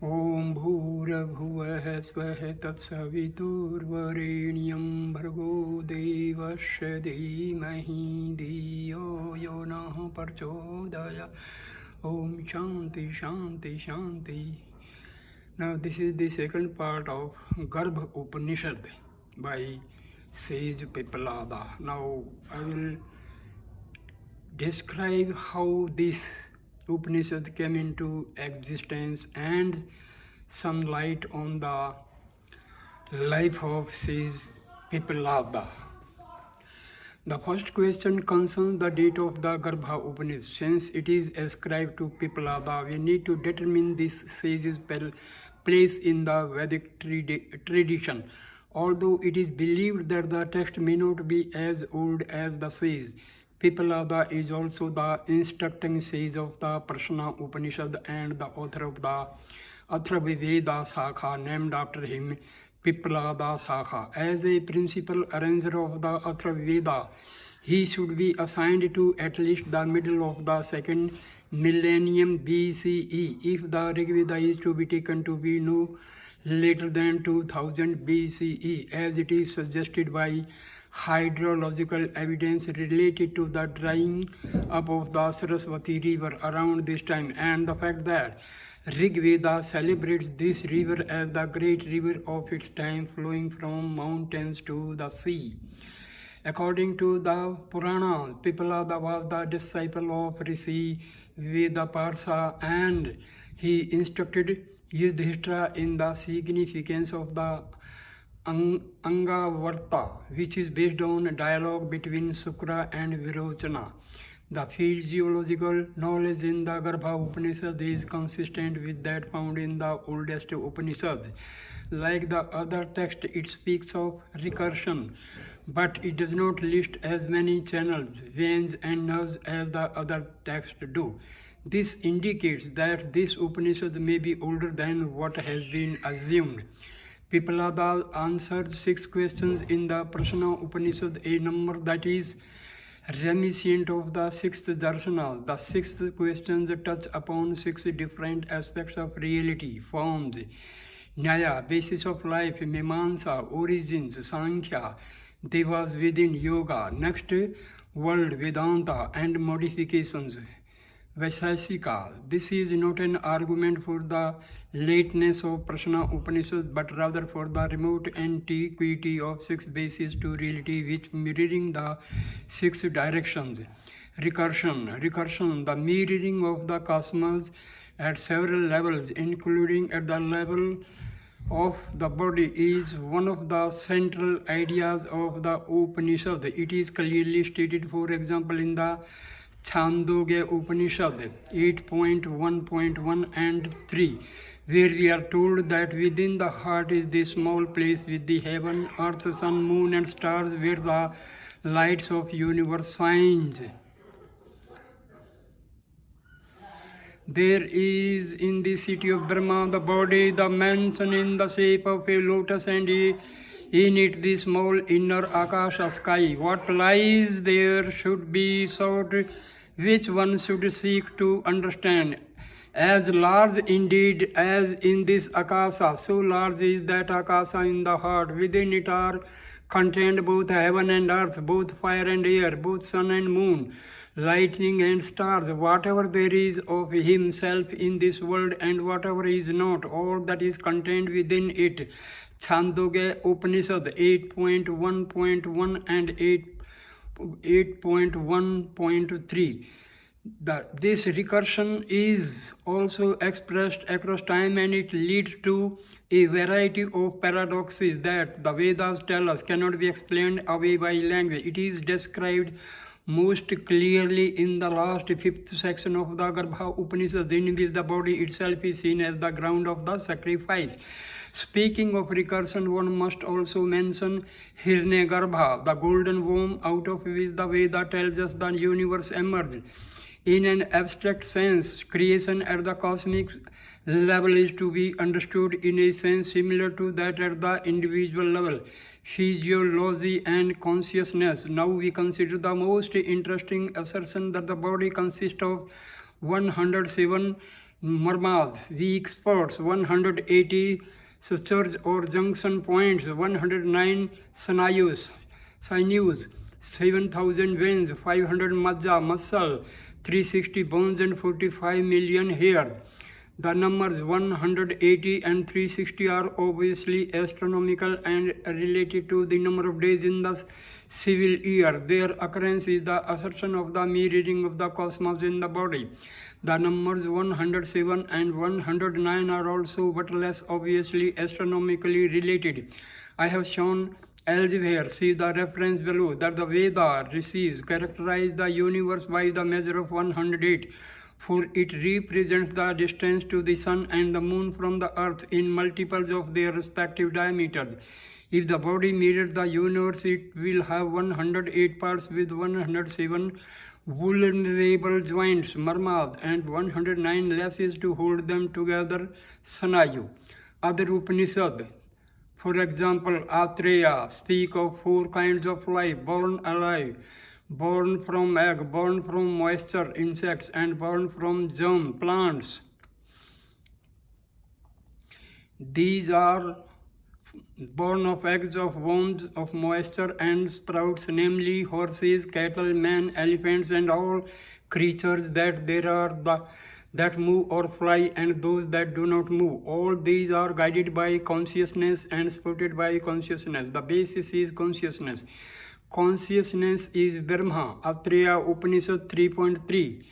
ॐ भूर्भुवः स्वः तत्सवितुर्वरेण्यं भर्गो देवस्य धीमहि धियो यो नः प्रचोदयात्. Om Shanti Shanti Shanti. Now this is the second part of Garbha Upanishad by Sage Pippalada. Now I will describe how this Upanishad came into existence and some light on the life of Sage Pippalada. The first question concerns the date of the Garbha Upanishad. Since it is ascribed to Pippalada, we need to determine this sage's place in the Vedic tradition. Although it is believed that the text may not be as old as the sage, Pippalada is also the instructing sage of the Prashna Upanishad and the author of the Atharvaveda Sakha, named after him, Pippalada Sakha. As a principal arranger of the Atharvaveda, he should be assigned to at least the middle of the second millennium BCE, if the Rigveda is to be taken to be no later than 2000 BCE, as it is suggested by hydrological evidence related to the drying up of the Saraswati river around this time, and the fact that Rigveda celebrates this river as the great river of its time, flowing from mountains to the sea. According to the Puranas, Pippalada was the disciple of Rishi Vedaparsa, and he instructed Yudhishthira in the significance of the Angavarta, which is based on a dialogue between Sukra and Virochana. The physiological knowledge in the Garbha Upanishad is consistent with that found in the oldest Upanishad. Like the other text, it speaks of recursion, but it does not list as many channels, veins and nerves as the other texts do. This indicates that this Upanishad may be older than what has been assumed. Pippalada answered 6 questions in the Prashna Upanishad, a number that is reminiscent of the 6th darshanas. The 6 questions touch upon 6 different aspects of reality: forms, Nyaya, basis of life; Mimamsa, origins; Sankhya, devas within; Yoga, next world; Vedanta, and modifications; Vaisesika. This is not an argument for the lateness of Prashna Upanishad, but rather for the remote antiquity of 6 bases to reality, which mirroring the 6 directions. Recursion, the mirroring of the cosmos at several levels, including at the level of the body, is one of the central ideas of the Upanishad. It is clearly stated, for example, in the Chandogya Upanishad 8.1.1 and 3, where we are told that within the heart is the small place with the heaven, earth, sun, moon and stars, where the lights of universe shines. There is in the city of Brahma the body, the mansion in the shape of a lotus, and in it the small inner Akasha sky. What lies there should be sought, which one should seek to understand. As large indeed as in this Akasha, so large is that Akasha in the heart. Within it are contained both heaven and earth, both fire and air, both sun and moon, lightning and stars. Whatever there is of himself in this world and whatever is not, all that is contained within it. Chandogya Upanishad 8.1.1 and 8.1.3. This recursion is also expressed across time, and it leads to a variety of paradoxes that the Vedas tell us cannot be explained away by language. It is described most clearly in the last 5th section of the Garbha Upanishad, in which the body itself is seen as the ground of the sacrifice. Speaking of recursion, one must also mention Hiranyagarbha, the golden womb out of which the Veda tells us the universe emerged. In an abstract sense, creation at the cosmic level is to be understood in a sense similar to that at the individual level. Physiology and consciousness. Now we consider the most interesting assertion that the body consists of 107 Marmas, weak spots, 180 sutures or junction points, 109 sinews, 7,000 veins, 500 majja, muscle, 360 bones and 45 million hairs. The numbers 180 and 360 are obviously astronomical and related to the number of days in the civil year. Their occurrence is the assertion of the mirroring of the cosmos in the body. The numbers 107 and 109 are also but less obviously astronomically related. I have shown elsewhere, see the reference below, that the Veda rishis characterize the universe by the measure of 108. For it represents the distance to the sun and the moon from the earth in multiples of their respective diameters. If the body mirrored the universe, it will have 108 parts with 107 vulnerable joints, marmas, and 109 lashes to hold them together, sanayu. Other Upanishad, for example, Atreya, speak of 4 kinds of life: born alive, born from egg, born from moisture, insects, and born from germ, plants. These are born of eggs, of worms, of moisture, and sprouts, namely horses, cattle, men, elephants, and all creatures that there are that move or fly, and those that do not move. All these are guided by consciousness and supported by consciousness. The basis is consciousness. Consciousness is Brahma, Atreya Upanishad 3.3.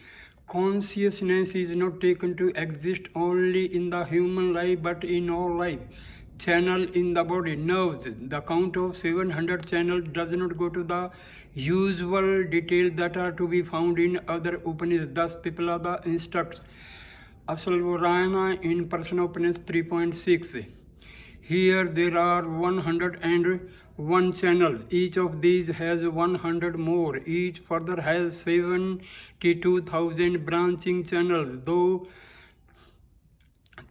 Consciousness is not taken to exist only in the human life but in all life. Channel in the body, nerves. The count of 700 channels does not go to the usual details that are to be found in other Upanishads. Thus, Pippalada instructs Asalvarayana in Personal Upanishad 3.6. Here there are 101 channels. Each of these has 100 more. Each further has 72,000 branching channels,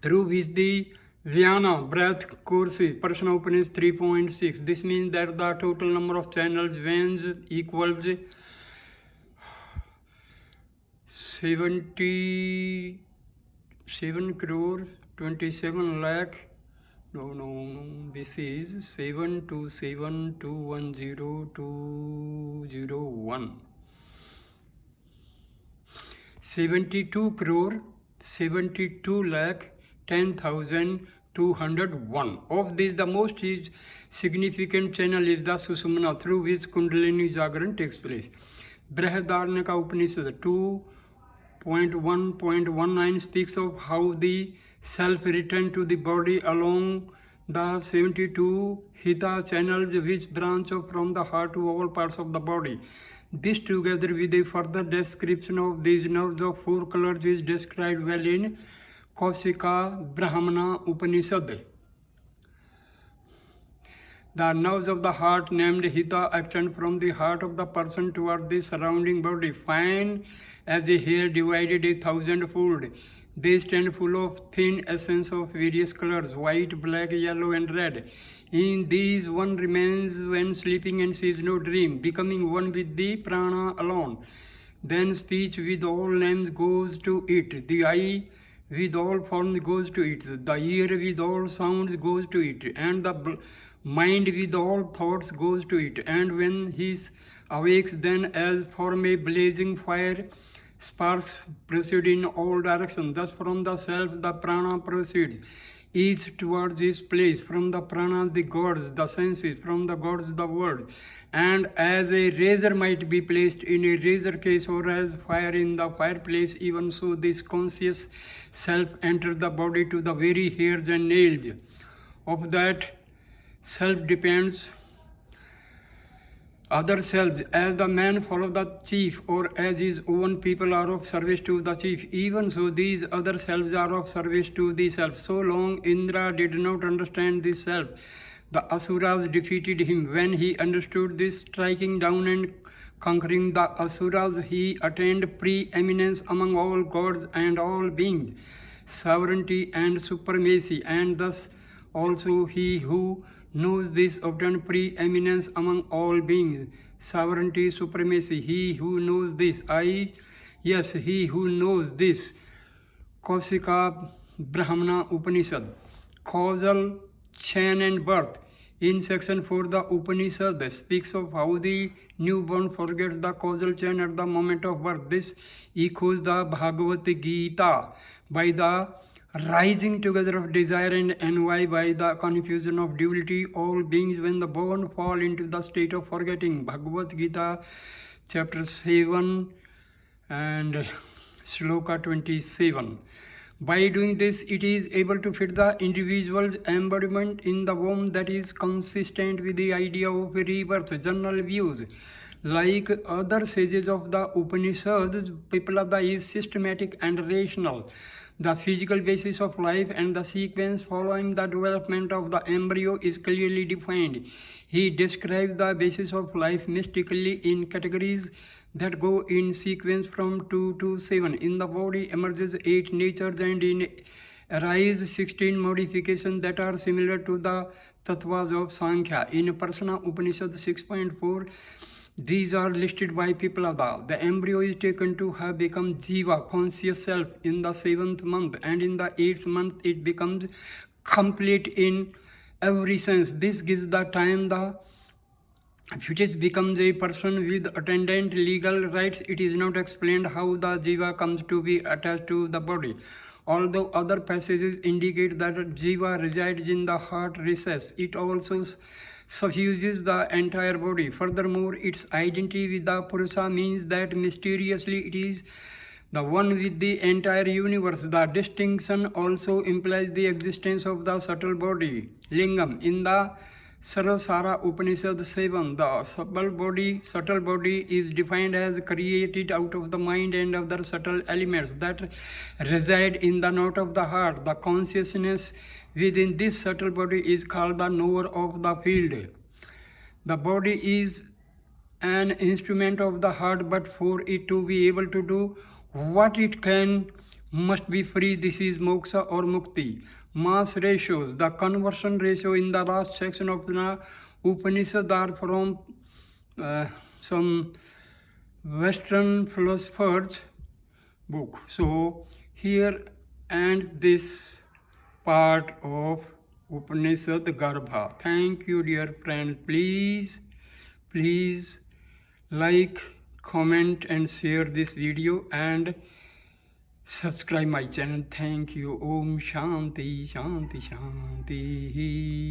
through which the Vyana, breath, courses. Personal Upanishad 3.6. This means that the total number of channels, veins, equals 77 crore 27 lakh. No, this is 727210201. 72 crore 72 lakh 10,201. Of these, the most significant channel is the Sushumna, through which Kundalini Jagran takes place. Brihadaranyaka Upanishad 2.1.19 speaks of how the self returned to the body along the 72 Hita channels which branch off from the heart to all parts of the body. This, together with a further description of these nerves of 4 colors, is described well in Kausika Brahmana Upanishad. The nerves of the heart, named Hita, extend from the heart of the person toward the surrounding body, fine as a hair divided 1,000-fold. They stand full of thin essence of various colors, white, black, yellow, and red. In these, one remains when sleeping and sees no dream, becoming one with the prana alone. Then speech with all names goes to it. The eye with all forms goes to it. The ear with all sounds goes to it. And the mind with all thoughts goes to it. And when he awakes, then as from a blazing fire, sparks proceed in all directions. Thus from the self the prana proceeds, each towards its place. From the prana the gods, the senses; from the gods the world. And as a razor might be placed in a razor case, or as fire in the fireplace, even so this conscious self enters the body to the very hairs and nails. Of that self depends other selves. As the man follows the chief, or as his own people are of service to the chief, even so these other selves are of service to the self. So long Indra did not understand this self, the Asuras defeated him. When he understood this, striking down and conquering the Asuras, he attained preeminence among all gods and all beings, sovereignty and supremacy. And thus also he who knows this obtained preeminence among all beings, sovereignty, supremacy. He who knows this, he who knows this Kausika Brahmana Upanishad, causal chain and birth. In section 4, the Upanishad speaks of how the newborn forgets the causal chain at the moment of birth. This echoes the Bhagavad Gita by the rising together of desire and envy, by the confusion of duality. All beings when the born fall into the state of forgetting. Bhagavad Gita chapter 7 and Shloka 27. By doing this, it is able to fit the individual's embodiment in the womb that is consistent with the idea of rebirth. General views. Like other sages of the Upanishads, Piplada is systematic and rational. The physical basis of life and the sequence following the development of the embryo is clearly defined. He describes the basis of life mystically in categories that go in sequence from 2 to 7. In the body emerges 8 natures, and in arise 16 modifications that are similar to the tattvas of Sankhya. In Prashna Upanishad 6.4, these are listed by Piplada. The embryo is taken to have become Jiva, conscious self, in the 7th month, and in the 8th month it becomes complete in every sense. This gives the time the fetus becomes a person with attendant legal rights. It is not explained how the Jiva comes to be attached to the body. Although other passages indicate that Jiva resides in the heart recess, it also suffuses the entire body. Furthermore, its identity with the Purusha means that mysteriously it is the one with the entire universe. The distinction also implies the existence of the subtle body, Lingam. In the Sarasara Upanishad 7, the subtle body is defined as created out of the mind and other subtle elements that reside in the knot of the heart. The consciousness within this subtle body is called the knower of the field. The body is an instrument of the heart, but for it to be able to do what it can, must be free. This is moksha or mukti. Mass ratios. The conversion ratio in the last section of the Upanishad are from some Western philosophers' book. So here ends this part of Upanishad Garbha. Thank you, dear friends. Please like, comment and share this video and subscribe my channel. Thank you. Om Shanti Shanti Shanti.